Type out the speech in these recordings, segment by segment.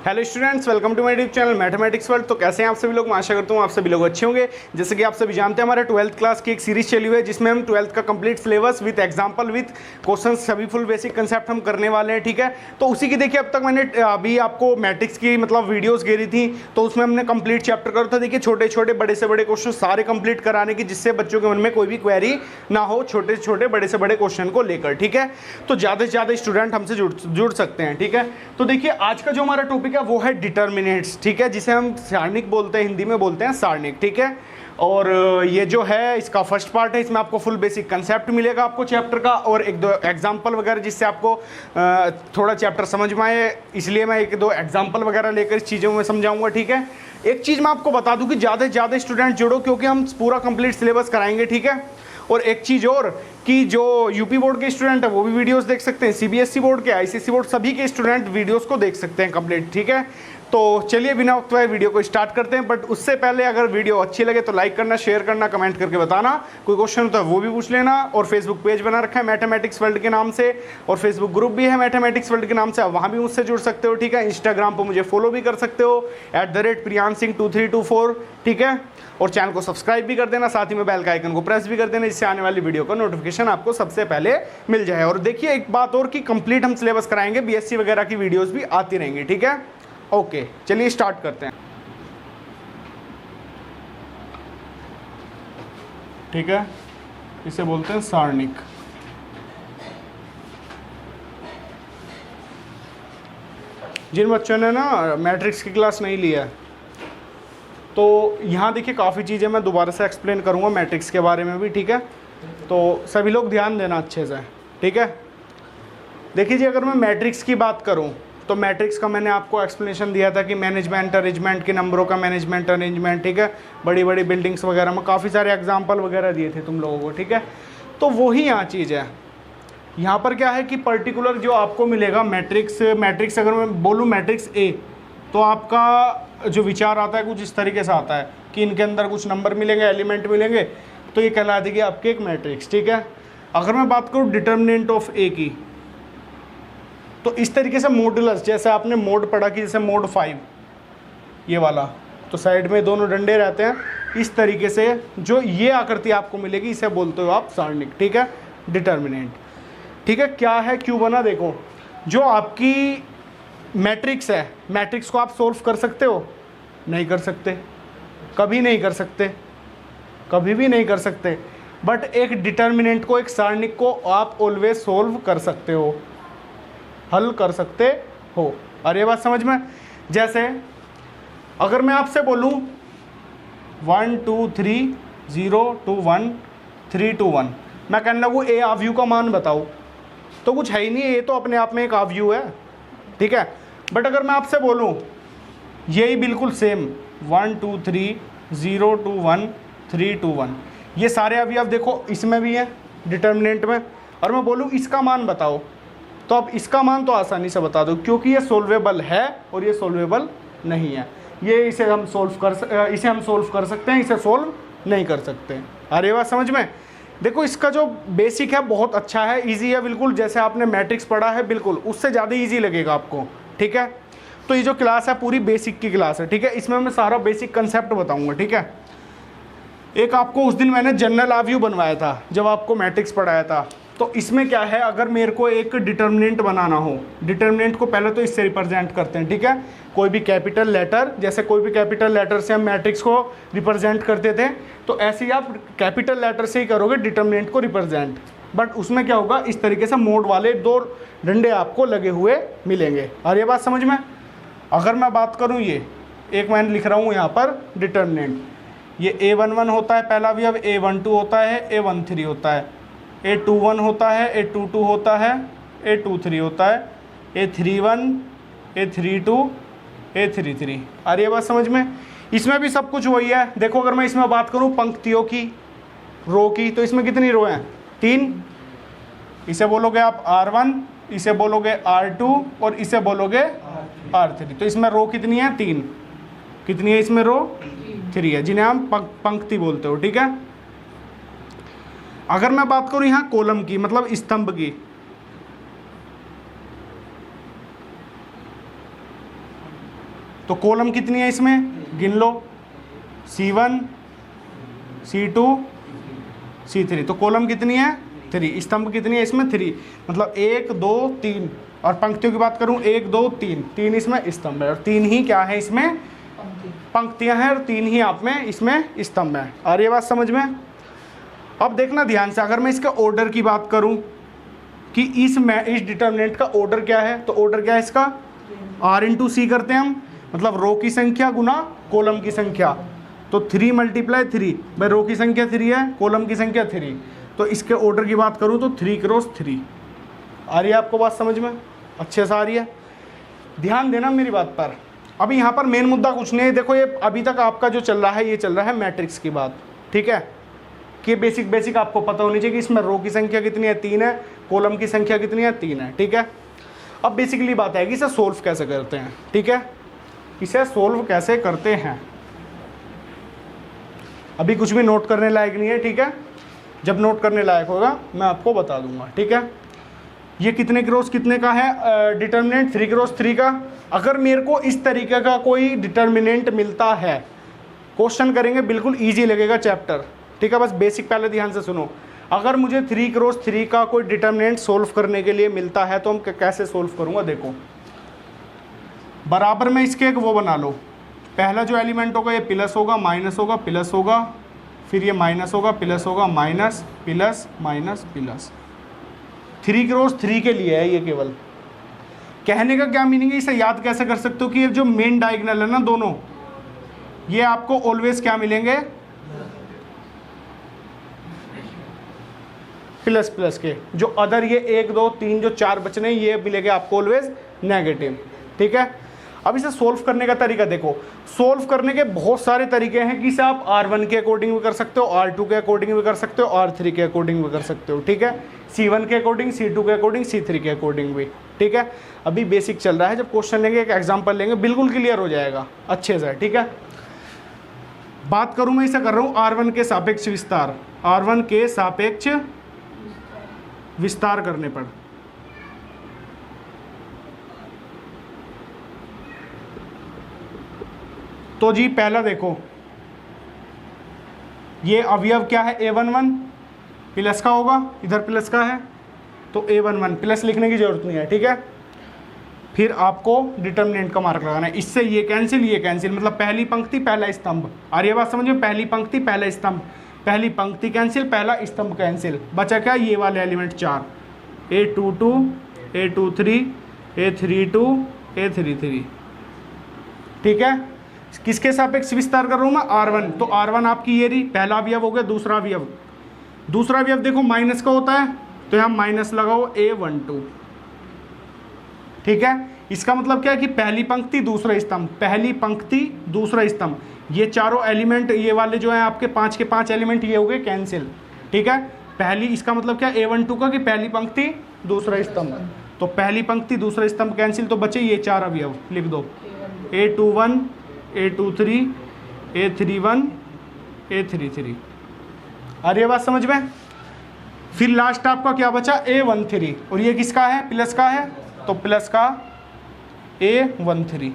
Hello students, welcome to my YouTube channel mathematics world. तो कैसे हैं आप सभी लोग? मैं आशा करता हूँ आप सभी लोग अच्छे होंगे। जैसे कि आप सभी जानते हैं, हमारे 12th क्लास की एक सीरीज चली हुई है जिसमें हम 12th का complete syllabus with example with questions सभी फुल बेसिक कंसेप्ट हम करने वाले हैं। ठीक है, तो उसी की देखिए अब तक मैंने अभी आपको मैट्रिक्स की मतलब वीडियोज़ घेरी थी, तो उसमें हमने कंप्लीट चैप्टर करा था। देखिए छोटे छोटे बड़े से बड़े क्वेश्चन सारे कंप्लीट कराने की, जिससे बच्चों के मन में कोई भी क्वेरी ना हो छोटे से छोटे बड़े से बड़े क्वेश्चन को लेकर। ठीक है, तो ज़्यादा से ज़्यादा स्टूडेंट हमसे जुड़ सकते हैं। ठीक है, तो देखिए आज का जो हमारा टॉपिक है वो है डिटर्मिनेंट्स। ठीक है, जिसे हम सारणिक बोलते हैं, हिंदी में बोलते हैं सारणिक। ठीक है, और ये जो है इसका फर्स्ट पार्ट है, इसमें आपको फुल बेसिक कंसेप्ट मिलेगा आपको चैप्टर का, और एक दो एग्जांपल वगैरह जिससे आपको थोड़ा चैप्टर समझ में आए, इसलिए मैं एक दो एग्जांपल वगैरह लेकर इस चीज़ों में समझाऊंगा। ठीक है, एक चीज़ मैं आपको बता दूं कि ज़्यादा से ज़्यादा स्टूडेंट जुड़ो, क्योंकि हम पूरा कंप्लीट सिलेबस कराएंगे। ठीक है, और एक चीज़ और कि जो यूपी बोर्ड के स्टूडेंट है वो भी वीडियोस देख सकते हैं, सीबीएसई बोर्ड के, आईसीएसई बोर्ड, सभी के स्टूडेंट वीडियोस को देख सकते हैं कंप्लीट। ठीक है, तो चलिए बिना वक्त वाए वीडियो को स्टार्ट करते हैं। बट उससे पहले अगर वीडियो अच्छी लगे तो लाइक करना, शेयर करना, कमेंट करके बताना, कोई क्वेश्चन तो वो भी पूछ लेना। और फेसबुक पेज बना रखा है मैथमेटिक्स वर्ल्ड के नाम से, और फेसबुक ग्रुप भी है मैथमेटिक्स वर्ल्ड के नाम से, आप वहाँ भी मुझसे जुड़ सकते हो। ठीक है, इंस्टाग्राम पर मुझे फॉलो भी कर सकते हो @priyansinh2324। ठीक है, और चैनल को सब्सक्राइब भी कर देना, साथ ही में बेल का आइकन को प्रेस भी कर देना, जिससे आने वाली वीडियो का नोटिफिकेशन आपको सबसे पहले मिल जाए। और देखिए एक बात और कि कंप्लीट हम सिलेबस कराएंगे, बीएससी वगैरह की वीडियोस भी आती रहेंगी। ठीक है, ओके चलिए स्टार्ट करते हैं। ठीक है, इसे बोलते हैं सारणिक। जिन बच्चों ने ना मैट्रिक्स की क्लास नहीं लिया है, तो यहाँ देखिए काफ़ी चीज़ें मैं दोबारा से एक्सप्लेन करूँगा मैट्रिक्स के बारे में भी। ठीक है, तो सभी लोग ध्यान देना अच्छे से। ठीक है, देखिए जी, अगर मैं मैट्रिक्स की बात करूँ तो मैट्रिक्स का मैंने आपको एक्सप्लेनेशन दिया था कि मैनेजमेंट अरेंजमेंट के नंबरों का मैनेजमेंट अरेंजमेंट। ठीक है, बड़ी बड़ी बिल्डिंग्स वगैरह में काफ़ी सारे एग्जाम्पल वगैरह दिए थे तुम लोगों को। ठीक है, तो वही यहाँ चीज़ है। यहाँ पर क्या है कि पर्टिकुलर जो आपको मिलेगा मैट्रिक्स अगर मैं बोलूँ मैट्रिक्स ए, तो आपका जो विचार आता है कुछ इस तरीके से आता है कि इनके अंदर कुछ नंबर मिलेंगे, एलिमेंट मिलेंगे, तो ये कहला देगी आपकी एक मैट्रिक्स। ठीक है, अगर मैं बात करूँ डिटर्मिनेंट ऑफ ए की, तो इस तरीके से मॉडुलस, जैसे आपने मोड पढ़ा कि जैसे मोड 5 ये वाला, तो साइड में दोनों डंडे रहते हैं, इस तरीके से जो ये आकृति आपको मिलेगी इसे बोलते हो आप सारणिक। ठीक है, डिटर्मिनेंट। ठीक है, क्या है क्यों बना, देखो जो आपकी मैट्रिक्स है, मैट्रिक्स को आप सोल्व कर सकते हो? नहीं कर सकते, कभी नहीं कर सकते, कभी भी नहीं कर सकते। बट एक डिटर्मिनेंट को, एक सारणिक को आप ऑलवेज सोल्व कर सकते हो, हल कर सकते हो। और ये बात समझ में, जैसे अगर मैं आपसे बोलूं 1 2 3 0 2 1 3 2 1, मैं कहने लगूँ ए आव्यूह का मान बताओ, तो कुछ है ही नहीं, ये तो अपने आप में एक आव्यूह है। ठीक है, बट अगर मैं आपसे बोलूं यही बिल्कुल सेम 1 2 3 0 2 1 3 2 1, ये सारे अवयव देखो इसमें भी है डिटर्मिनेंट में, और मैं बोलूं इसका मान बताओ, तो आप इसका मान तो आसानी से बता दो, क्योंकि ये सोल्वेबल है और ये सोल्वेबल नहीं है। इसे हम सोल्व कर सकते हैं, इसे सोल्व नहीं कर सकते। अरे बात समझ में, देखो इसका जो बेसिक है बहुत अच्छा है, इजी है बिल्कुल, जैसे आपने मैट्रिक्स पढ़ा है बिल्कुल उससे ज़्यादा इजी लगेगा आपको। ठीक है, तो ये जो क्लास है पूरी बेसिक की क्लास है। ठीक है, इसमें मैं सारा बेसिक कंसेप्ट बताऊंगा। ठीक है, एक आपको उस दिन मैंने जनरल आव्यूह बनवाया था जब आपको मैट्रिक्स पढ़ाया था, तो इसमें क्या है, अगर मेरे को एक डिटर्मिनेंट बनाना हो, डिटर्मिनेंट को पहले तो इससे रिप्रेजेंट करते हैं। ठीक है, कोई भी कैपिटल लेटर, जैसे कोई भी कैपिटल लेटर से हम मैट्रिक्स को रिप्रेजेंट करते थे, तो ऐसे ही आप कैपिटल लेटर से ही करोगे डिटर्मिनेंट को रिप्रेजेंट। बट उसमें क्या होगा, इस तरीके से मोड वाले दो डंडे आपको लगे हुए मिलेंगे। और ये बात समझ में, अगर मैं बात करूँ ये एक मैंने लिख रहा हूँ यहाँ पर डिटर्मिनेंट, ये A11 होता है पहला अवयव, A12 होता है, A13 होता है, A21 होता है, A22 होता है, A23 होता है, A31, A32, A33। आ रही है बात समझ में, इसमें भी सब कुछ वही है। देखो अगर मैं इसमें बात करूं पंक्तियों की, रो की, तो इसमें कितनी रो हैं? 3। इसे बोलोगे आप R1, इसे बोलोगे R2 और इसे बोलोगे R3। तो इसमें रो कितनी है? 3। कितनी है इसमें रो? 3 है, जिन्हें हम पंक्ति बोलते हो। ठीक है, अगर मैं बात करूं यहाँ कॉलम की, मतलब स्तंभ की, तो कॉलम कितनी है इसमें गिन लो, C1 C2 C3, तो कॉलम कितनी है 3, स्तंभ कितनी है इसमें 3, मतलब 1 2 3, और पंक्तियों की बात करूं 1 2 3, 3 इसमें स्तंभ है और 3 ही क्या है इसमें पंक्तियां हैं और 3 ही आप में इसमें स्तंभ है। आ रही है बात समझ में? अब देखना ध्यान से, अगर मैं इसका ऑर्डर की बात करूं कि इस डिटर्मिनेंट का ऑर्डर क्या है, तो ऑर्डर क्या है इसका R इंटू सी करते हैं हम, मतलब रो की संख्या गुना कॉलम की संख्या, तो 3 मल्टीप्लाई 3, भाई रो की संख्या 3 है, कॉलम की संख्या 3, तो इसके ऑर्डर की बात करूं तो 3 क्रॉस 3। आ रही है आपको बात समझ में? अच्छे से आ रही है? ध्यान देना मेरी बात पर। अभी यहाँ पर मेन मुद्दा कुछ नहीं है, देखो ये अभी तक आपका जो चल रहा है ये चल रहा है मैट्रिक्स की बात, ठीक है, कि बेसिक आपको पता होनी चाहिए कि इसमें रो की संख्या कितनी है 3 है, कॉलम की संख्या कितनी है 3 है, ठीक है। अब बेसिकली बात है कि इसे सोल्व कैसे करते हैं, ठीक है, इसे सोल्व कैसे करते हैं। अभी कुछ भी नोट करने लायक नहीं है, ठीक है, जब नोट करने लायक होगा मैं आपको बता दूंगा, ठीक है। ये कितने क्रॉस कितने का है डिटर्मिनेंट 3 क्रॉस 3 का। अगर मेरे को इस तरीके का कोई डिटर्मिनेंट मिलता है, क्वेश्चन करेंगे बिल्कुल ईजी लगेगा चैप्टर, ठीक है, बस बेसिक पहले ध्यान से सुनो। अगर मुझे 3 क्रॉस 3 का कोई डिटर्मिनेंट सोल्व करने के लिए मिलता है तो हम कैसे सोल्व करूंगा, देखो बराबर में इसके एक वो बना लो, पहला जो एलिमेंट होगा ये प्लस होगा माइनस होगा प्लस होगा, फिर ये माइनस होगा प्लस होगा minus plus minus plus. 3 cross 3 के लिए है ये केवल। कहने का क्या मीनिंग है, इसे याद कैसे कर सकते हो कि ये जो मेन डायगोनल है ना दोनों, ये आपको ऑलवेज क्या मिलेंगे प्लस प्लस के, जो अदर ये 1 2 3 जो 4 बचने ये मिलेंगे आपको ऑलवेज नेगेटिव, ठीक है। अब इसे सोल्व करने का तरीका देखो, सोल्व करने के बहुत सारे तरीके हैं कि इसे आप R1 के अकॉर्डिंग भी कर सकते हो, R2 के अकॉर्डिंग भी कर सकते हो, R3 के अकॉर्डिंग भी कर सकते हो, ठीक है, C1 के अकॉर्डिंग, C2 के अकॉर्डिंग, C3 के अकॉर्डिंग भी, ठीक है। अभी बेसिक चल रहा है, जब क्वेश्चन लेंगे एक एग्जाम्पल लेंगे बिल्कुल क्लियर हो जाएगा अच्छे से, ठीक है। बात करूं मैं इसे कर रहा हूं R1 के सापेक्ष विस्तार, R1 के सापेक्ष विस्तार करने पर तो जी पहला देखो ये अवयव क्या है A11 प्लस का होगा, इधर प्लस का है तो A11 प्लस लिखने की जरूरत नहीं है, ठीक है। फिर आपको डिटर्मिनेंट का मार्क लगाना है, इससे ये कैंसिल, मतलब पहली पंक्ति पहला स्तंभ। आ रही है बात समझ में? पहली पंक्ति पहला स्तंभ, पहली पंक्ति कैंसिल पहला स्तंभ कैंसिल, बचा क्या ये वाले element 4, A22 A23 A32 A33, ठीक है। किसके सापेक्ष विस्तार कर रहा हूं मैं R1, तो R1 आपकी ये रही पहला अवयव हो गया, दूसरा अवयव देखो माइनस का होता है तो यहाँ माइनस लगाओ A12, ठीक है। इसका मतलब क्या है कि पहली पंक्ति दूसरा स्तंभ, पहली पंक्ति दूसरा स्तंभ, ये चारों एलिमेंट ये वाले जो हैं आपके 5 के 5 एलिमेंट ये हो गए कैंसिल, ठीक है। पहली इसका मतलब क्या A12 का कि पहली पंक्ति दूसरा स्तंभ, तो पहली पंक्ति दूसरा स्तंभ कैंसिल, तो बचे ये 4 अवयव लिख दो, A21 A23 A31 A33। आ रही है बात समझ में? फिर लास्ट आपका क्या बचा A13, और ये किसका है प्लस का है तो प्लस का A13,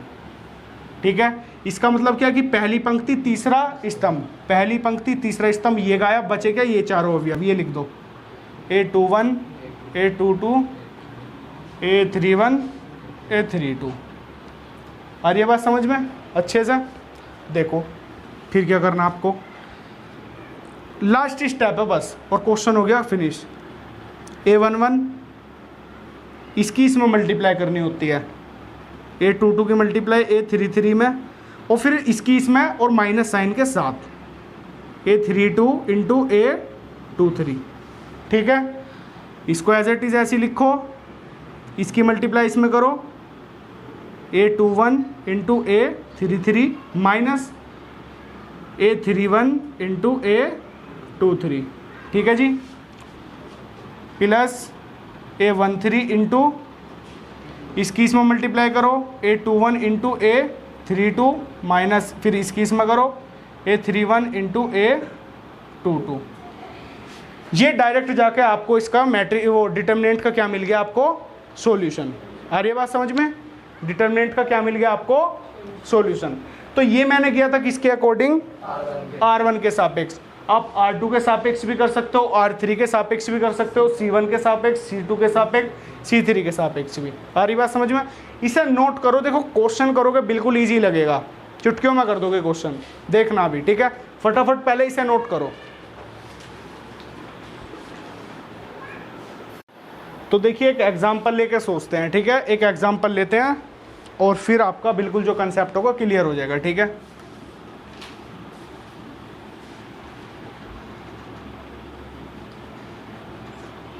ठीक है। इसका मतलब क्या कि पहली पंक्ति तीसरा स्तंभ, पहली पंक्ति तीसरा स्तंभ ये गायब, बचे क्या ये चारों अवयव, ये लिख दो A21 A22 A31 A32। आ रही है बात समझ में अच्छे से? देखो फिर क्या करना आपको, लास्ट स्टेप है बस और क्वेश्चन हो गया फिनिश। A11 इसकी इसमें मल्टीप्लाई करनी होती है, A22 की मल्टीप्लाई A33 में, और फिर इसकी इसमें और माइनस साइन के साथ A32 इंटू A23, ठीक है। इसको एज इट इज ऐसी लिखो, इसकी मल्टीप्लाई इसमें करो A21 into A33 minus A31 into A23, ठीक है जी, प्लस A13 इंटू इसकी इसमें मल्टीप्लाई करो A21 इंटू A32 माइनस फिर इसकी इसमें करो A31 इंटू A22। ये डायरेक्ट जाके आपको इसका वो डिटर्मिनेंट का क्या मिल गया आपको सॉल्यूशन। आ रही है बात समझ में? डिटर्मिनेंट का क्या मिल गया आपको सॉल्यूशन। तो ये मैंने किया था किसके अकॉर्डिंग, R1 के सापेक्ष। आप R2 के सापेक्ष भी कर सकते हो, R3 के सापेक्ष भी कर सकते हो, C1 के सापेक्ष, C2 के सापेक्ष, C3 के सापेक्ष भी। आ रही बात समझ में? इसे नोट करो, देखो क्वेश्चन करोगे बिल्कुल इजी लगेगा, चुटकियों में कर दोगे क्वेश्चन, देखना भी, ठीक है। फटाफट पहले इसे नोट करो। तो देखिए एक एग्जाम्पल लेके सोचते हैं, ठीक है। एक एग्जाम्पल लेते हैं और फिर आपका बिल्कुल जो कंसेप्ट होगा क्लियर हो जाएगा, ठीक है।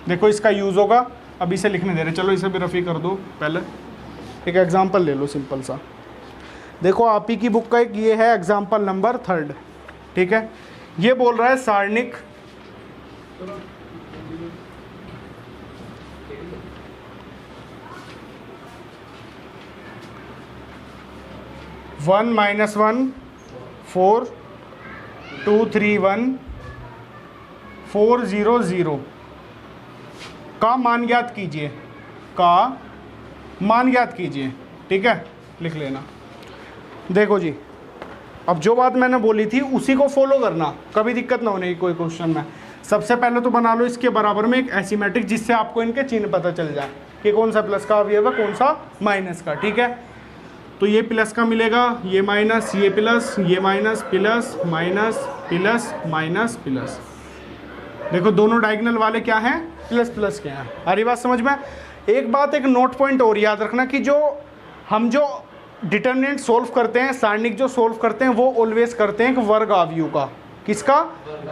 देखो इसका यूज़ होगा, अभी इसे लिखने दे रहे, चलो इसे भी रफ़ी कर दो। पहले एक एग्जाम्पल ले लो सिंपल सा। देखो आप ही की बुक का एक ये है एग्जाम्पल नंबर 3, ठीक है। ये बोल रहा है सारणिक वन माइनस 1 4 2 3 1 4 0 0 का मान ज्ञात कीजिए, का मान ज्ञात कीजिए, ठीक है। लिख लेना। देखो जी, अब जो बात मैंने बोली थी उसी को फॉलो करना, कभी दिक्कत ना होने की कोई क्वेश्चन में। सबसे पहले तो बना लो इसके बराबर में एक ऐसी मैट्रिक्स जिससे आपको इनके चिन्ह पता चल जाए कि कौन सा प्लस का अवयव है, कौन सा माइनस का, ठीक है। तो ये प्लस का मिलेगा, ये माइनस, ये प्लस, ये minus, plus minus plus minus plus. देखो दोनों डायगोनल वाले क्या हैं, प्लस प्लस के हैं। आ रही बात समझ में? एक बात, एक नोट पॉइंट और याद रखना कि जो हम जो डिटर्मिनेंट सोल्व करते हैं, सारणिक जो सोल्व करते हैं, वो ऑलवेज करते हैं कि वर्ग आव्यूह का। किसका?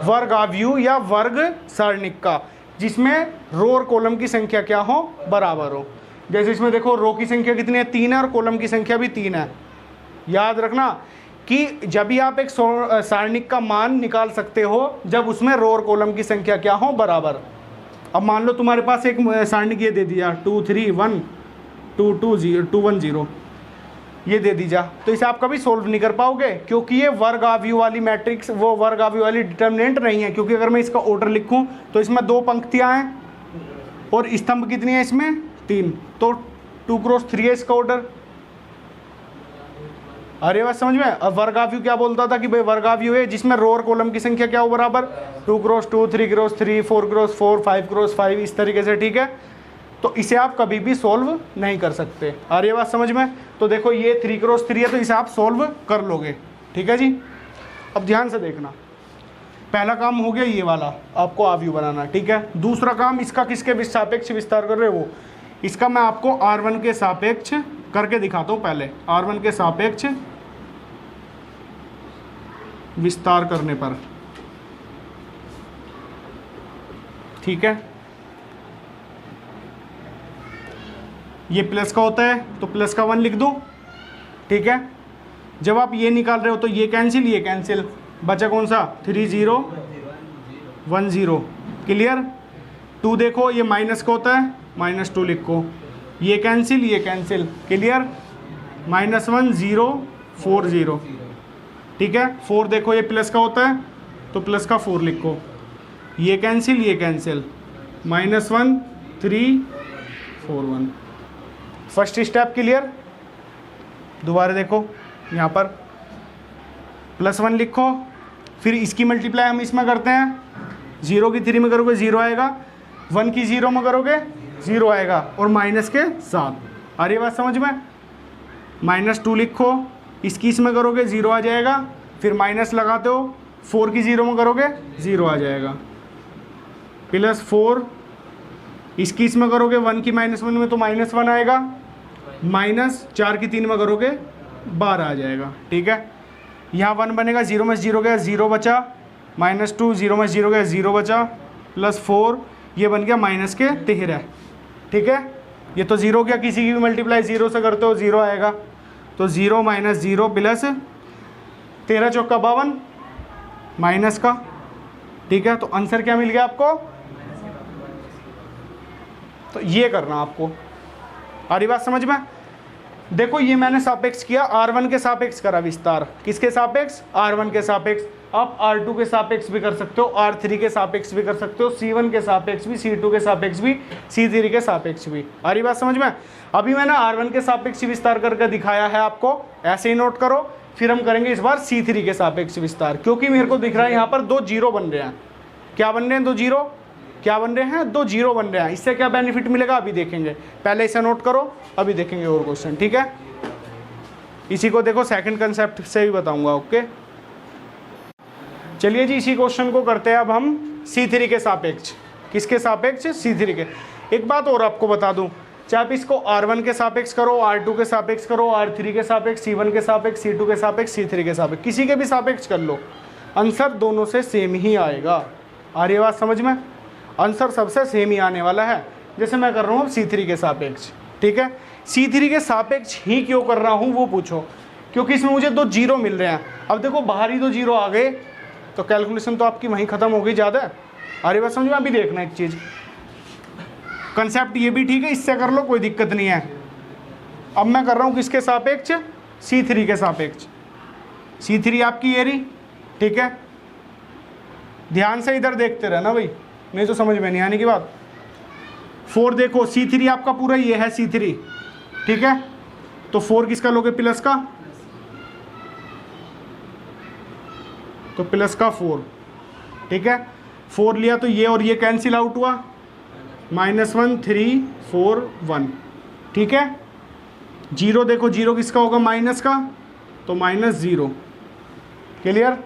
वर्ग आव्यूह या वर्ग सारणिक का, जिसमें रो और कॉलम की संख्या क्या हो, बराबर हो। जैसे इसमें देखो रो की संख्या कितनी है, 3 है, और कॉलम की संख्या भी 3 है। याद रखना कि जब भी आप एक सारणिक का मान निकाल सकते हो जब उसमें रो और कॉलम की संख्या क्या हो, बराबर। अब मान लो तुम्हारे पास एक सारणिक ये दे दिया 2 3 1 2 2 0 2 1 0, ये दे दीजा, तो इसे आप कभी सोल्व नहीं कर पाओगे, क्योंकि ये वर्ग आव्यूह वाली मैट्रिक्स, वो वर्ग आव्यूह वाली डिटर्मिनेंट नहीं है। क्योंकि अगर मैं इसका ऑर्डर लिखूं तो इसमें 2 पंक्तियां हैं और स्तंभ कितनी है इसमें, 3, तो 2 क्रॉस 3 है इसका ऑर्डर। अरे बात समझ में? अब वर्ग आव्यूह क्या बोलता था कि भाई वर्ग आव्यूह है जिसमें रो और कॉलम की संख्या क्या हो, बराबर, 2 क्रॉस 2 3 क्रॉस 3 4 क्रॉस 4 5 क्रॉस 5, इस तरीके से, ठीक है। तो इसे आप कभी भी सोल्व नहीं कर सकते। आ रही है बात समझ में? तो देखो ये 3 क्रॉस 3 है, तो इसे आप सोल्व कर लोगे, ठीक है जी। अब ध्यान से देखना, पहला काम हो गया ये वाला, आपको आव्यूह बनाना, ठीक है। दूसरा काम इसका किसके सापेक्ष विस्तार कर रहे हो, इसका मैं आपको R1 के सापेक्ष करके दिखाता हूँ। पहले R1 के सापेक्ष विस्तार करने पर, ठीक है। ये प्लस का होता है तो प्लस का 1 लिख दो, ठीक है। जब आप ये निकाल रहे हो तो ये कैंसिल, ये कैंसिल, बचा कौन सा, 3 0 1 0, क्लियर। 2 देखो ये माइनस का होता है, -2 लिखो, ये कैंसिल, ये कैंसिल, क्लियर। -1 0 4 0, ठीक है। 4 देखो ये प्लस का होता है तो प्लस का 4 लिखो, ये कैंसिल, ये कैंसिल, -1 3 4 1। First step clear. दोबारा देखो यहाँ पर +1 लिखो, फिर इसकी मल्टीप्लाई हम इसमें करते हैं, 0 की 3 में करोगे 0 आएगा, 1 की 0 में करोगे 0 आएगा, और माइनस के साथ। आ रही बात समझ में? -2 लिखो, इसकी इसमें करोगे 0 आ जाएगा, फिर माइनस लगाते हो, 4 की 0 में करोगे 0 आ जाएगा, +4, इसकी इसमें करोगे 1 की -1 में तो -1 आएगा, -4 की 3 में करोगे 12 आ जाएगा, ठीक है। यहाँ 1 बनेगा, 0 में 0 गया, 0 बचा, -2 0 में 0 गया, 0 बचा, +4, ये बन गया -13, ठीक है। ये तो 0 गया, किसी की भी मल्टीप्लाई 0 से करते हो 0 आएगा, तो 0 - 0 प्लस 13 चौका 52 माइनस का, ठीक है। तो आंसर क्या मिल गया आपको? तो ये करना आपको। आ रही बात समझ में? देखो ये मैंने सापेक्ष किया, R1 के सापेक्ष करा विस्तार, किसके सापेक्ष, R1 के सापेक्ष। आप R2 के सापेक्ष भी कर सकते हो, R3 के सापेक्ष भी कर सकते हो, C1 के सापेक्ष भी, C2 के सापेक्ष भी, C3 के सापेक्ष भी। आ रही बात समझ में? अभी मैंने R1 के सापेक्ष विस्तार करके दिखाया है आपको, ऐसे ही नोट करो। फिर हम करेंगे इस बार C3 के सापेक्ष विस्तार, क्योंकि मेरे को दिख रहा है यहाँ पर 2 जीरो बन रहे हैं। क्या बन रहे हैं? 2 जीरो। क्या बन रहे हैं? 2 जीरो बन रहे हैं। इससे क्या बेनिफिट मिलेगा अभी देखेंगे, पहले इसे नोट करो, अभी देखेंगे और क्वेश्चन, ठीक है। इसी को देखो सेकंड कंसेप्ट से भी बताऊंगा, ओके। चलिए जी, इसी क्वेश्चन को करते हैं अब हम C3 के सापेक्ष। किसके सापेक्ष? C3 के। एक बात और आपको बता दूं, चाहे आप इसको R1 के सापेक्ष करो, R2 के सापेक्ष करो, R3 के सापेक्ष, C1 के सापेक्ष, C2 के सापेक्ष, C3 के सापेक्ष, किसी के भी सापेक्ष कर लो, आंसर दोनों से सेम ही आएगा। आ रही बात समझ में? आंसर सबसे सेम ही आने वाला है। जैसे मैं कर रहा हूँ C3 के सापेक्ष, ठीक है। C3 के सापेक्ष ही क्यों कर रहा हूँ वो पूछो, क्योंकि इसमें मुझे 2 जीरो मिल रहे हैं। अब देखो बाहरी 2 जीरो आ गए तो कैलकुलेशन तो आपकी वहीं ख़त्म हो गई ज़्यादा। आ रही बात समझ में? अभी देखना एक चीज़, कंसेप्ट ये भी ठीक है, इससे कर लो कोई दिक्कत नहीं है। अब मैं कर रहा हूँ किसके सापेक्ष? C3 के सापेक्ष। C3 आपकी ये रही, ठीक है। ध्यान से इधर देखते रहना भाई, नहीं तो समझ में नहीं आने की बात। 4 देखो, C3 आपका पूरा ये है C3, ठीक है। तो 4 किसका लोगे? प्लस का, तो प्लस का 4, ठीक है। 4 लिया तो ये और ये कैंसिल आउट हुआ, -1 3 4 1, ठीक है। जीरो देखो, जीरो किसका होगा? माइनस का, तो -0, क्लियर।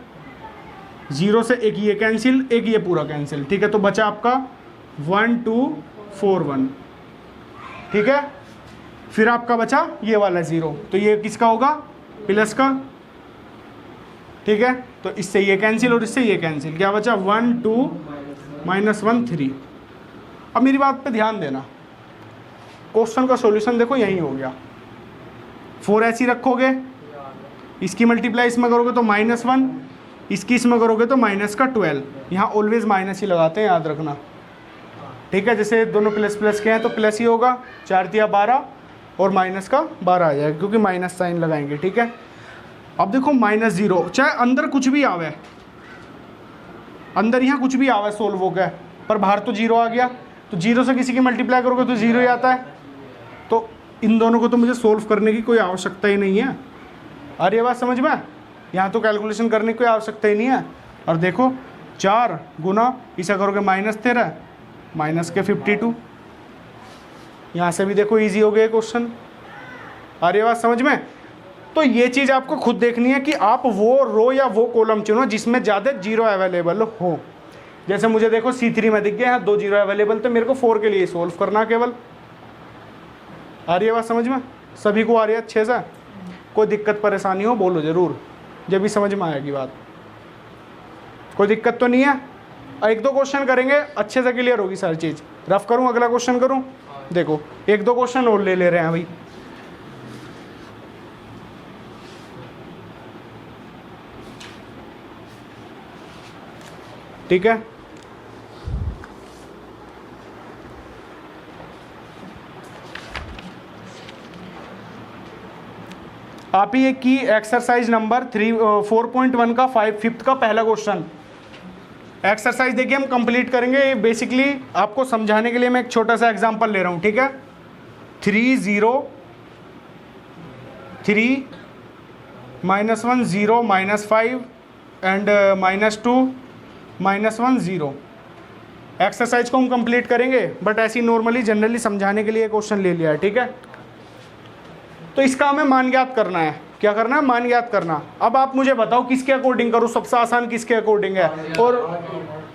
0 से एक ये कैंसिल, एक ये पूरा कैंसिल, ठीक है। तो बचा आपका 1 2 4 1, ठीक है। फिर आपका बचा ये वाला 0, तो ये किसका होगा? प्लस का, ठीक है। तो इससे ये कैंसिल और इससे ये कैंसिल, क्या बचा? 1 2 -1 3। अब मेरी बात पे ध्यान देना, क्वेश्चन का सॉल्यूशन देखो यही हो गया। 4 ऐसी रखोगे, इसकी मल्टीप्लाई इसमें करोगे तो -1, इसकी इसमें करोगे तो माइनस का 12। यहाँ ऑलवेज माइनस ही लगाते हैं, याद रखना, ठीक है। जैसे दोनों प्लस प्लस के हैं तो प्लस ही होगा, 4 तिया 12 और माइनस का 12 आ जाएगा, क्योंकि माइनस साइन लगाएंगे, ठीक है। अब देखो -0, चाहे अंदर कुछ भी आवे, अंदर यहाँ कुछ भी आवे सोल्व हो गया, पर बाहर तो 0 आ गया, तो 0 से किसी की मल्टीप्लाई करोगे तो 0 ही आता है। तो इन दोनों को तो मुझे सोल्व करने की कोई आवश्यकता ही नहीं है। अरे ये बात समझ में? यहाँ तो कैलकुलेशन करने की कोई आवश्यकता ही नहीं है। और देखो 4 गुना इसे करोगे -13 माइनस के 52, यहाँ से भी देखो इजी हो गया क्वेश्चन। अरे ये बात समझ में? तो ये चीज़ आपको खुद देखनी है कि आप वो रो या वो कॉलम चुनो जिसमें ज़्यादा जीरो अवेलेबल हो। जैसे मुझे देखो C3 में दिख गया है 2 जीरो अवेलेबल, तो मेरे को 4 के लिए सोल्व करना केवल। आ रही है बात समझ में? सभी को आ रही है अच्छे से? कोई दिक्कत परेशानी हो बोलो ज़रूर, जब भी समझ में आएगी बात। कोई दिक्कत तो नहीं है? 1-2 क्वेश्चन करेंगे, अच्छे से क्लियर होगी सारी चीज़। रफ करूँ, अगला क्वेश्चन करूँ? देखो 1-2 क्वेश्चन और ले रहे हैं भाई। ठीक है, आप ही की एक्सरसाइज नंबर 4.1 का 5th का पहला क्वेश्चन। एक्सरसाइज देखिए हम कंप्लीट करेंगे। बेसिकली आपको समझाने के लिए मैं एक छोटा सा एग्जांपल ले रहा हूँ, ठीक है। 3 0 3 -1 0 -5 एंड -2 -1 0। एक्सरसाइज को हम कंप्लीट करेंगे, बट ऐसी नॉर्मली जनरली समझाने के लिए क्वेश्चन ले लिया है, ठीक है। तो इसका हमें मान ज्ञात करना है। क्या करना है? मान ज्ञात करना। अब आप मुझे बताओ किसके अकॉर्डिंग करूँ, सबसे आसान किसके अकॉर्डिंग है? और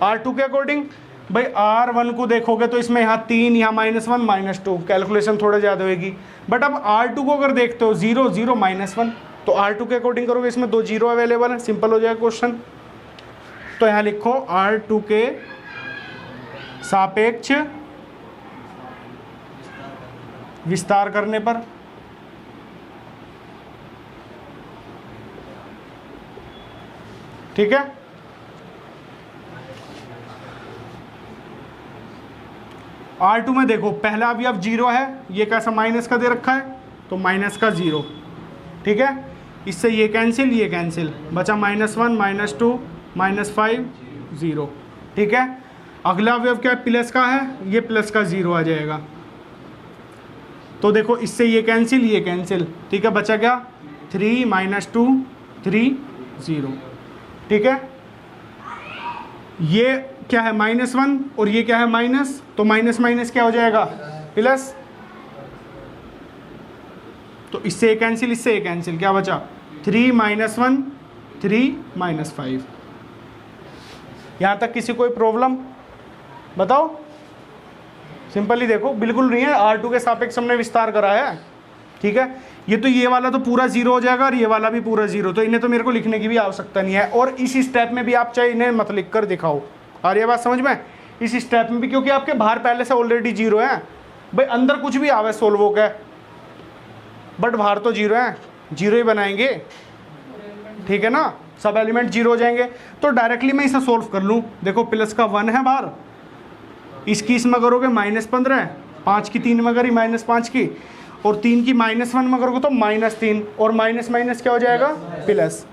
R2 के अकॉर्डिंग। भाई R1 को देखोगे तो इसमें यहाँ 3, यहाँ -1 -2, कैलकुलेशन थोड़ा ज़्यादा होगी। बट अब R2 को अगर देखते हो 0 0 -1, तो R2 के अकॉर्डिंग करोगे, इसमें 2 जीरो अवेलेबल है, सिंपल हो जाएगा क्वेश्चन। तो यहाँ लिखो R2 के सापेक्ष विस्तार करने पर ठीक है। R2 में देखो पहला अवयव 0 है, ये कैसा माइनस का दे रखा है, तो माइनस का 0, ठीक है। इससे ये कैंसिल, बचा -1 -2 -5 0, ठीक है। अगला अवयव क्या है, प्लस का है, ये प्लस का 0 आ जाएगा। तो देखो इससे ये कैंसिल, ठीक है। बचा क्या 3 -2 3 0, ठीक है। ये क्या है -1 और ये क्या है माइनस, तो माइनस माइनस क्या हो जाएगा प्लस। तो इससे ये कैंसिल, क्या बचा 3 -1 3 -5। यहाँ तक किसी कोई प्रॉब्लम बताओ? सिंपली देखो, बिल्कुल नहीं है, R2 के सापेक्ष हमने विस्तार करा है, ठीक है। ये वाला तो पूरा 0 हो जाएगा और ये वाला भी पूरा 0, तो इन्हें तो मेरे को लिखने की भी आवश्यकता नहीं है। और इस स्टेप में भी आप चाहे इन्हें मत लिख कर दिखाओ, और ये बात समझ में, इस स्टेप में भी, क्योंकि आपके बाहर पहले से ऑलरेडी 0 है। भाई अंदर कुछ भी आवे सोल्व हो गया, बट बाहर तो 0 है, 0 ही बनाएंगे, ठीक है ना। सब एलिमेंट 0 हो जाएंगे। तो डायरेक्टली मैं इसे सोल्व कर लूँ। देखो प्लस का 1 है बाहर, इसकी इसमें करोगे -15, 5 की 3 में करी -5 की, और 3 की -1 में करोगे तो -3, और माइनस माइनस क्या हो जाएगा प्लस,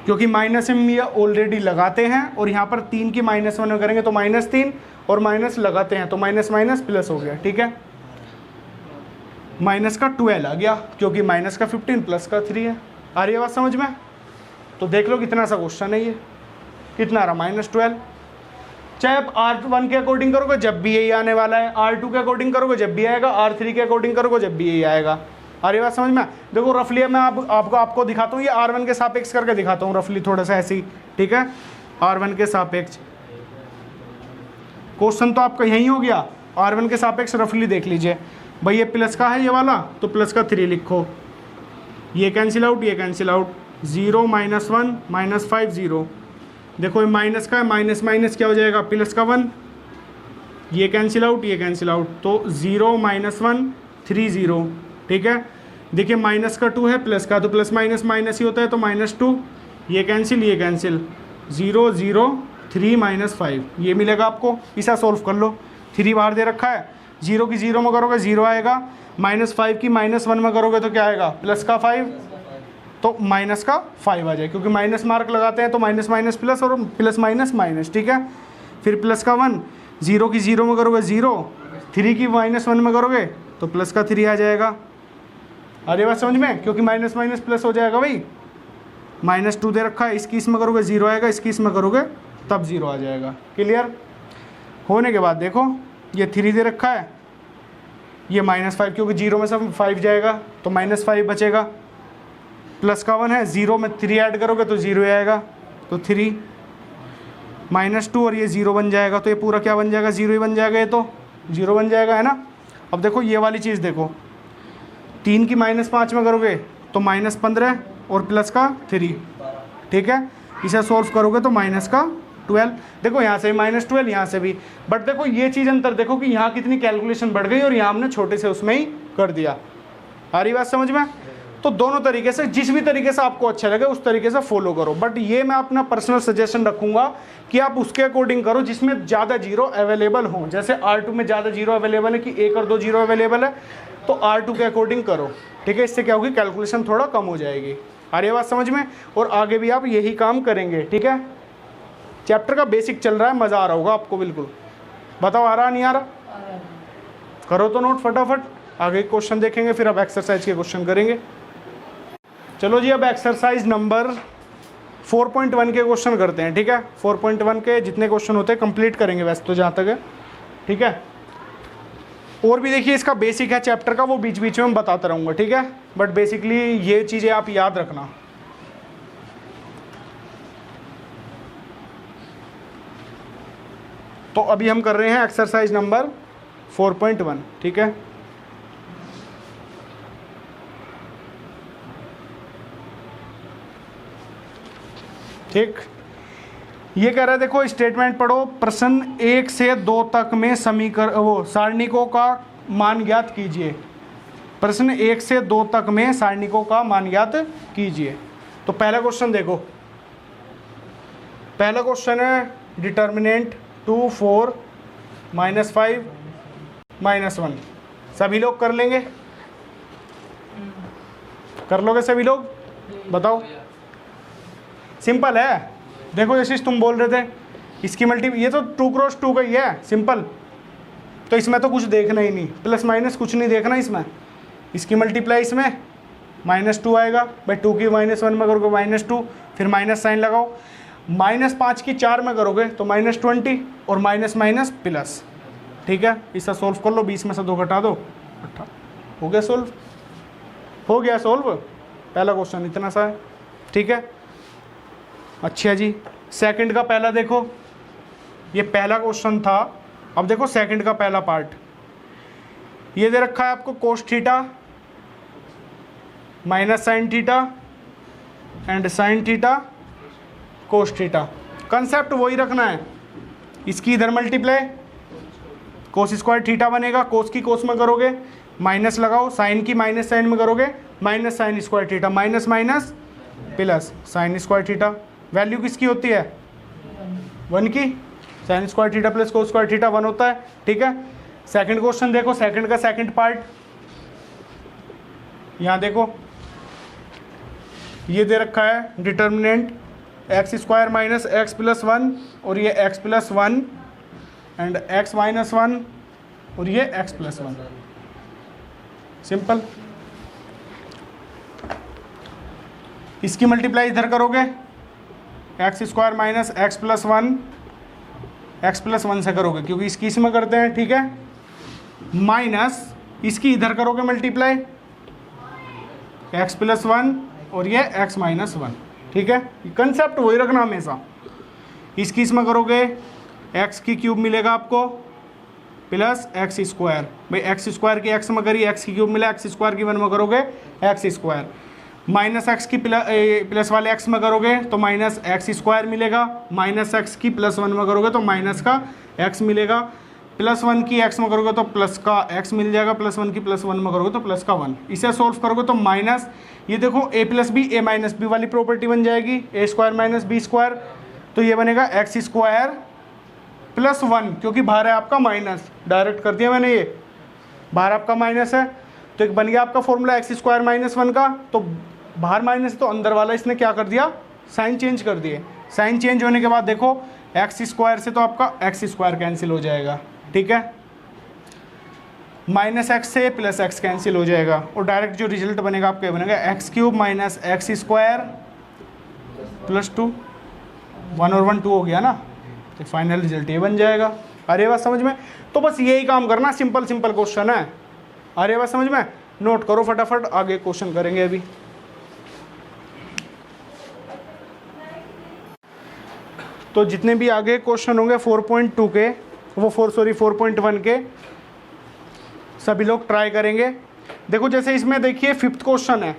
क्योंकि माइनस हम ये ऑलरेडी लगाते हैं। और यहाँ पर 3 की -1 में करेंगे तो -3, और माइनस लगाते हैं तो माइनस माइनस प्लस हो गया, ठीक है। माइनस का 12 आ गया, क्योंकि माइनस का 15 प्लस का 3 है। आ रही है बात समझ में? तो देख लो कितना सा क्वेश्चन है ये, कितना रहा -12। चाहे आप R1 के अकॉर्डिंग करोगे जब भी यही आने वाला है, R2 के अकॉर्डिंग करोगे जब भी आएगा, R3 के अकॉर्डिंग करोगे जब भी यही आएगा। आ रही बात समझ में? देखो रफली मैं आपको दिखाता हूँ, ये R1 के सापेक्ष करके दिखाता हूँ रफली, थोड़ा सा ऐसे ही, ठीक है। R1 के सापेक्ष क्वेश्चन तो आपका यही हो गया। R1 के सापेक्ष रफली देख लीजिए भाई, ये प्लस का है ये वाला, तो प्लस का 3 लिखो, ये कैंसिल आउट, ये कैंसिल आउट, 0 -1 -5 0। देखो ये माइनस का है, माइनस माइनस क्या हो जाएगा प्लस का 1, ये कैंसिल आउट, ये कैंसिल आउट, तो 0 -1 3 0, ठीक है। देखिए माइनस का 2 है, प्लस का तो प्लस माइनस माइनस ही होता है, तो -2, ये कैंसिल 0 0 3 -5, ये मिलेगा आपको। इसे सॉल्व कर लो, 3 बाहर दे रखा है, 0 की 0 में करोगे 0 आएगा, -5 की -1 में करोगे तो क्या आएगा प्लस का 5, तो माइनस का 5 आ जाए, क्योंकि माइनस मार्क लगाते हैं तो माइनस माइनस प्लस और प्लस माइनस माइनस, ठीक है। फिर प्लस का 1, 0 की 0 में करोगे 0, 3 की -1 में करोगे तो प्लस का 3 आ जाएगा। अरे बात समझ में, क्योंकि माइनस माइनस प्लस हो जाएगा भाई, -2 दे रखा है, इसकी इसमें करोगे 0 आएगा, इसकी इसमें करोगे तब 0 आ जाएगा। क्लियर होने के बाद देखो ये 3 दे रखा है, ये -5, क्योंकि 0 में सब 5 जाएगा तो -5 बचेगा, प्लस का 1 है, 0 में 3 ऐड करोगे तो 0 आएगा, तो 3 -2 और ये 0 बन जाएगा, तो ये पूरा क्या बन जाएगा 0 ही बन जाएगा, ये तो 0 बन जाएगा, है ना। अब देखो ये वाली चीज़ देखो, 3 की -5 में करोगे तो -15 और प्लस का 3, ठीक है। इसे सॉल्व करोगे तो माइनस का 12, देखो यहाँ से भी -12, यहाँ से भी, बट देखो ये चीज़ अंतर देखो कि यहाँ कितनी कैलकुलेशन बढ़ गई और यहाँ हमने छोटे से उसमें ही कर दिया। आ रही बात समझ में? तो दोनों तरीके से, जिस भी तरीके से आपको अच्छा लगे उस तरीके से फॉलो करो, बट ये मैं अपना पर्सनल सजेशन रखूंगा कि आप उसके अकॉर्डिंग करो जिसमें ज़्यादा 0 अवेलेबल हो। जैसे R2 में ज़्यादा 0 अवेलेबल है कि 1 और 2 0 अवेलेबल है, तो R2 के अकॉर्डिंग करो, ठीक है। इससे क्या होगी, कैलकुलेशन थोड़ा कम हो जाएगी। आ रही बात समझ में? और आगे भी आप यही काम करेंगे, ठीक है। चैप्टर का बेसिक चल रहा है, मज़ा आ रहा होगा आपको बिल्कुल। बताओ आ रहा नहीं आ रहा? करो तो नोट फटाफट, आगे क्वेश्चन देखेंगे, फिर अब एक्सरसाइज के क्वेश्चन करेंगे। चलो जी, अब एक्सरसाइज नंबर 4.1 के क्वेश्चन करते हैं, ठीक है। 4.1 के जितने क्वेश्चन होते हैं कंप्लीट करेंगे वैसे तो जहाँ तक है, ठीक है। और भी देखिए इसका बेसिक है चैप्टर का, वो बीच बीच में मैं बताता रहूँगा, ठीक है। बट बेसिकली ये चीज़ें आप याद रखना। तो अभी हम कर रहे हैं एक्सरसाइज नंबर 4.1, ठीक है। ठीक, ये कह रहा है, देखो स्टेटमेंट पढ़ो, प्रश्न 1 से 2 तक में समीकरण सारणिकों का मान ज्ञात कीजिए। प्रश्न 1 से 2 तक में सारणिकों का मान ज्ञात कीजिए। तो पहला क्वेश्चन देखो, पहला क्वेश्चन है डिटर्मिनेंट 2 4 -5 -1। सभी लोग कर लेंगे, कर लोगे सभी लोग? बताओ। सिंपल है। देखो जैसे तुम बोल रहे थे इसकी ये तो 2 क्रॉस 2 का ही है, सिंपल। तो इसमें तो कुछ देखना ही नहीं, प्लस माइनस कुछ नहीं देखना इसमें। इसकी मल्टीप्लाई इसमें -2 आएगा भाई, 2 की -1 में करोगे -2, फिर माइनस साइन लगाओ। -5 की 4 में करोगे तो -20 और माइनस माइनस प्लस। ठीक है, इससे सोल्व कर लो, 20 में से 2 घटा दो, 18। हो गया सोल्व, हो गया सोल्व। पहला क्वेश्चन इतना सा है। ठीक है, अच्छा जी। सेकंड का पहला देखो, ये पहला क्वेश्चन था। अब देखो सेकंड का पहला पार्ट, ये दे रखा है आपको cos theta minus sine theta and sine theta cos theta. Concept वही रखना है। इसकी इधर मल्टीप्लाई कोस स्क्वायर थीटा बनेगा, कोस की कोस में करोगे माइनस लगाओ, साइन की माइनस साइन में करोगे minus sine square theta, minus minus plus sine square theta. Value किसकी होती है? 1 की। Sine square theta plus cos square theta 1 होता है। ठीक है, सेकंड क्वेश्चन देखो, सेकंड का सेकंड पार्ट। यहाँ देखो ये दे रखा है determinant x square minus x plus 1 और ये x plus 1 and x minus 1 और ये एक्स प्लस 1। सिंपल। इसकी मल्टीप्लाई इधर करोगे, x square minus x plus 1 x plus 1 से करोगे क्योंकि इसकी इसमें करते हैं। ठीक है, माइनस इसकी इधर करोगे मल्टीप्लाई एक्स प्लस 1 और ये एक्स माइनस 1। ठीक है, कंसेप्ट वही रखना हमेशा। इसकी इसमें करोगे एक्स की क्यूब मिलेगा आपको प्लस एक्स स्क्वायर, भाई एक्स स्क्वायर की एक्स में करी एक्स की क्यूब मिला, एक्स स्क्वायर की 1 में करोगे एक्स स्क्वायर, माइनस एक्स की प्लस वाले एक्स में करोगे तो माइनस एक्स स्क्वायर मिलेगा, माइनस एक्स की प्लस 1 में करोगे तो माइनस का एक्स मिलेगा, प्लस 1 की एक्स में करोगे तो प्लस का एक्स मिल जाएगा, प्लस 1 की प्लस 1 में करोगे तो प्लस का 1। इसे सोल्व करोगे तो माइनस, ये देखो ए प्लस बी ए माइनस बी वाली प्रॉपर्टी बन जाएगी, ए स्क्वायर माइनस बी स्क्वायर, तो ये बनेगा एक्स स्क्वायर प्लस 1, क्योंकि बाहर है आपका माइनस, डायरेक्ट कर दिया मैंने, ये बाहर आपका माइनस है तो एक बन गया आपका फॉर्मूला एक्स स्क्वायर माइनस 1 का। तो बाहर माइनस तो अंदर वाला इसने क्या कर दिया, साइन चेंज कर दिए। साइन चेंज होने के बाद देखो एक्स स्क्वायर से तो आपका एक्स स्क्वायर कैंसिल हो जाएगा। ठीक है, माइनस एक्स से प्लस एक्स कैंसिल हो जाएगा और डायरेक्ट जो रिजल्ट बनेगा आपका बनेगा x cube minus x square plus 2, 1 और 1 2 हो गया ना, तो फाइनल रिजल्ट ये बन जाएगा। अरे बात समझ में? तो बस यही काम करना, सिंपल सिंपल क्वेश्चन है। अरे बात समझ में? नोट करो फटाफट, आगे क्वेश्चन करेंगे अभी। तो जितने भी आगे क्वेश्चन होंगे 4.2 के, वो 4.1 के सभी लोग ट्राई करेंगे। देखो जैसे इसमें देखिए 5th क्वेश्चन है,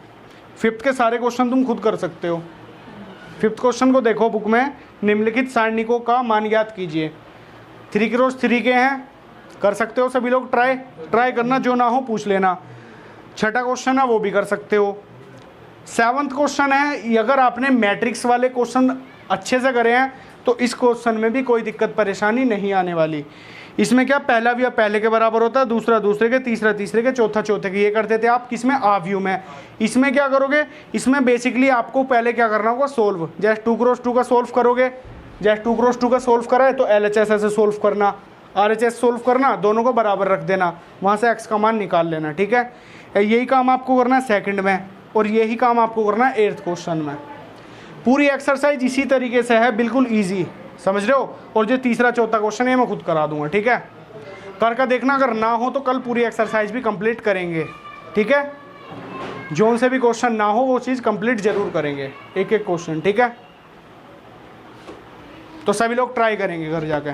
5th के सारे क्वेश्चन तुम खुद कर सकते हो। 5th क्वेश्चन को देखो बुक में, निम्नलिखित सारणिकों का मान ज्ञात कीजिए। 3 क्रॉस 3 के हैं, कर सकते हो सभी लोग ट्राई करना, जो ना हो पूछ लेना। 6ठा क्वेश्चन है वो भी कर सकते हो। 7th क्वेश्चन है, अगर आपने मैट्रिक्स वाले क्वेश्चन अच्छे से करे हैं तो इस क्वेश्चन में भी कोई दिक्कत परेशानी नहीं आने वाली। इसमें क्या पहला भी पहले के बराबर होता है, दूसरा दूसरे के, तीसरा तीसरे के, चौथा चौथे के, ये करते थे आप किसमें, आव्यूह में। इसमें क्या करोगे, इसमें बेसिकली आपको पहले क्या करना होगा, सोल्व। जैसे 2 क्रॉस 2 का सोल्व करोगे, जैसे 2 क्रॉस 2 का सोल्व करा है तो LHS ऐसे सोल्व करना, RHS सोल्व करना, दोनों को बराबर रख देना, वहाँ से x का मान निकाल लेना। ठीक है, यही काम आपको करना है सेकंड में और यही काम आपको करना है 8th क्वेश्चन में। पूरी एक्सरसाइज इसी तरीके से है, बिल्कुल ईजी, समझ रहे हो। और जो तीसरा चौथा क्वेश्चन है मैं खुद करा दूंगा। ठीक है, करके देखना, अगर ना हो तो कल पूरी एक्सरसाइज भी कंप्लीट करेंगे। ठीक है, जो से भी क्वेश्चन ना हो वो चीज़ कंप्लीट जरूर करेंगे, एक एक क्वेश्चन। ठीक है, तो सभी लोग ट्राई करेंगे घर जाके।